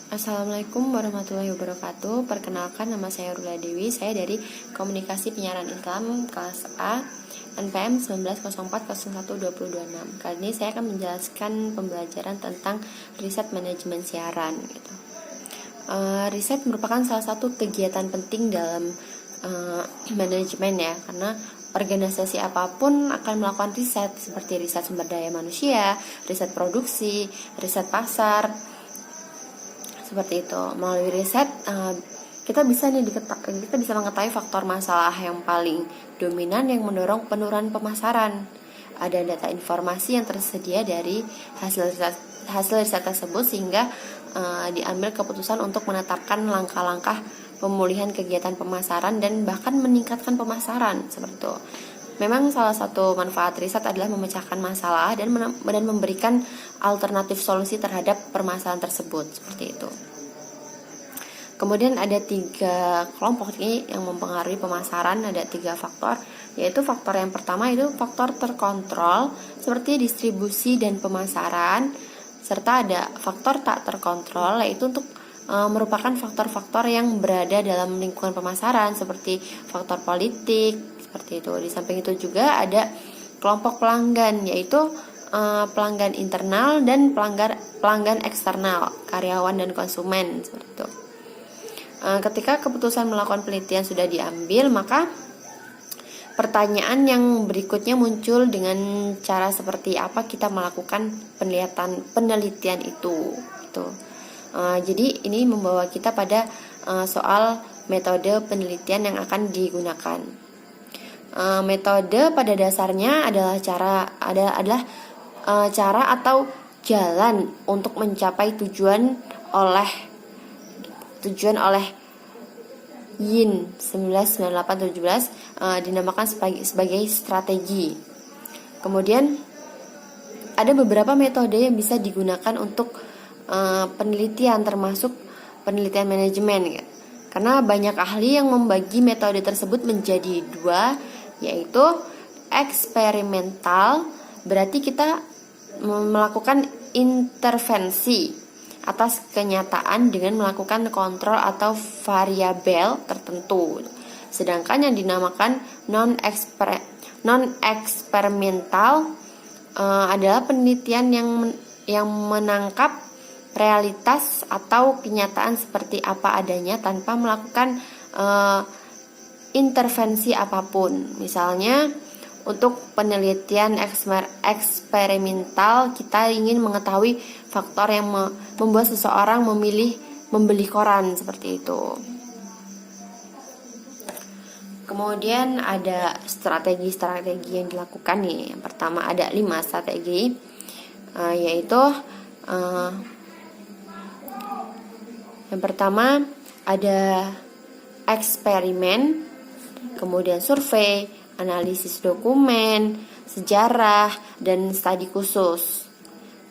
Assalamualaikum warahmatullahi wabarakatuh. Perkenalkan, nama saya Rula Dewi. Saya dari Komunikasi Penyiaran Islam kelas A NPM 1904012026. Kali ini saya akan menjelaskan pembelajaran tentang riset manajemen siaran gitu. Riset merupakan salah satu kegiatan penting dalam manajemen ya, karena organisasi apapun akan melakukan riset seperti riset sumber daya manusia, riset produksi, riset pasar. Seperti itu. Melalui riset kita bisa mengetahui faktor masalah yang paling dominan yang mendorong penurunan pemasaran. Ada data informasi yang tersedia dari hasil riset tersebut sehingga diambil keputusan untuk menetapkan langkah-langkah pemulihan kegiatan pemasaran dan bahkan meningkatkan pemasaran seperti itu. Memang salah satu manfaat riset adalah memecahkan masalah dan memberikan alternatif solusi terhadap permasalahan tersebut, seperti itu. Kemudian ada 3 kelompok ini yang mempengaruhi pemasaran, ada 3 faktor, yaitu faktor yang pertama itu faktor terkontrol seperti distribusi dan pemasaran, serta ada faktor tak terkontrol yaitu untuk merupakan faktor-faktor yang berada dalam lingkungan pemasaran seperti faktor politik, seperti itu. Di samping itu juga ada kelompok pelanggan, yaitu pelanggan internal dan pelanggan eksternal, karyawan dan konsumen, seperti itu. Ketika keputusan melakukan penelitian sudah diambil, maka pertanyaan yang berikutnya muncul dengan cara seperti apa kita melakukan penelitian itu. Gitu. Jadi ini membawa kita pada soal metode penelitian yang akan digunakan. Metode pada dasarnya adalah cara atau jalan untuk mencapai tujuan oleh Yin 1998-17 dinamakan sebagai strategi. Kemudian ada beberapa metode yang bisa digunakan untuk penelitian, termasuk penelitian manajemen ya. Karena banyak ahli yang membagi metode tersebut menjadi 2, yaitu eksperimental, berarti kita melakukan intervensi atas kenyataan dengan melakukan kontrol atau variabel tertentu. Sedangkan yang dinamakan non-eksperimental adalah penelitian yang menangkap realitas atau kenyataan seperti apa adanya tanpa melakukan intervensi apapun. Misalnya untuk penelitian eksperimental, kita ingin mengetahui faktor yang membuat seseorang memilih membeli koran, seperti itu. Kemudian ada strategi-strategi yang dilakukan nih. Yang pertama ada 5 strategi, yaitu yang pertama ada eksperimen, kemudian survei, analisis dokumen, sejarah, dan studi khusus.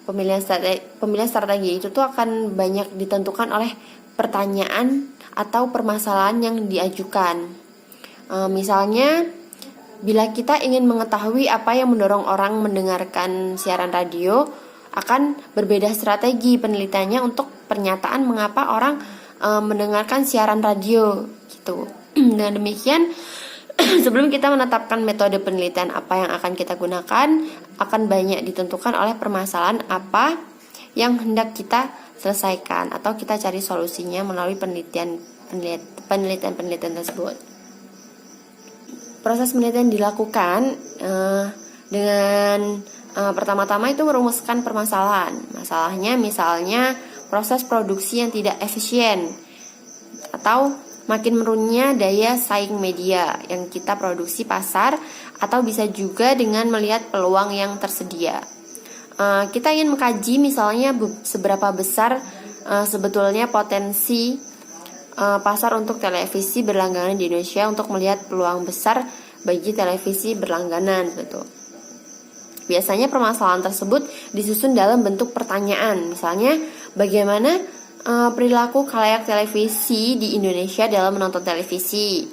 Pemilihan strategi itu tuh akan banyak ditentukan oleh pertanyaan atau permasalahan yang diajukan. Misalnya, bila kita ingin mengetahui apa yang mendorong orang mendengarkan siaran radio, akan berbeda strategi penelitiannya untuk pernyataan mengapa orang mendengarkan siaran radio gitu. Dengan demikian, sebelum kita menetapkan metode penelitian apa yang akan kita gunakan, akan banyak ditentukan oleh permasalahan apa yang hendak kita selesaikan atau kita cari solusinya melalui penelitian tersebut. Proses penelitian dilakukan dengan pertama-tama itu merumuskan permasalahan. Masalahnya misalnya proses produksi yang tidak efisien atau makin menurunnya daya saing media yang kita produksi pasar, atau bisa juga dengan melihat peluang yang tersedia. Kita ingin mengkaji misalnya seberapa besar sebetulnya potensi pasar untuk televisi berlangganan di Indonesia untuk melihat peluang besar bagi televisi berlangganan gitu. Biasanya permasalahan tersebut disusun dalam bentuk pertanyaan. Misalnya, bagaimana perilaku khalayak televisi di Indonesia dalam menonton televisi.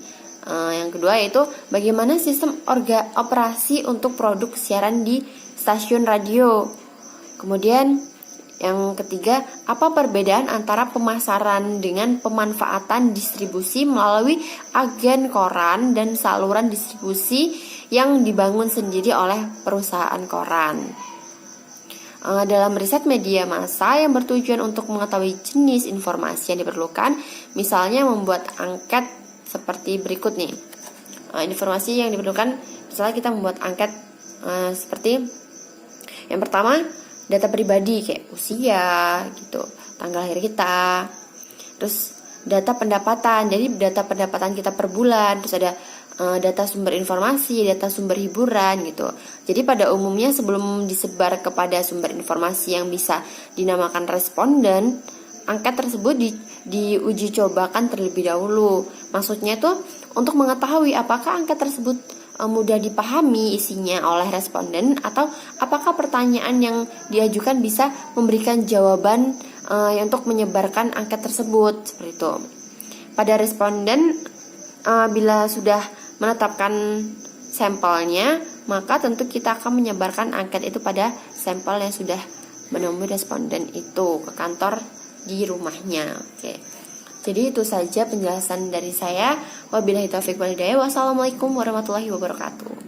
Yang kedua yaitu bagaimana sistem operasi untuk produk siaran di stasiun radio. Kemudian Yang ketiga, apa perbedaan antara pemasaran dengan pemanfaatan distribusi melalui agen koran dan saluran distribusi yang dibangun sendiri oleh perusahaan koran? Dalam riset media massa yang bertujuan untuk mengetahui jenis informasi yang diperlukan, misalnya membuat angket seperti berikut nih. Informasi yang diperlukan, misalnya kita membuat angket seperti yang pertama, data pribadi kayak usia gitu, tanggal lahir kita. Terus data pendapatan, jadi data pendapatan kita per bulan. Terus ada data sumber informasi, data sumber hiburan gitu. Jadi pada umumnya sebelum disebar kepada sumber informasi yang bisa dinamakan responden, angket tersebut diuji cobakan terlebih dahulu. Maksudnya itu untuk mengetahui apakah angket tersebut mudah dipahami isinya oleh responden, atau apakah pertanyaan yang diajukan bisa memberikan jawaban untuk menyebarkan angket tersebut, seperti itu. Pada responden, bila sudah menetapkan sampelnya, maka tentu kita akan menyebarkan angket itu pada sampel yang sudah menemui responden itu ke kantor di rumahnya. Oke. Jadi itu saja penjelasan dari saya. Wabillahi taufiq wal hidayah. Wassalamualaikum warahmatullahi wabarakatuh.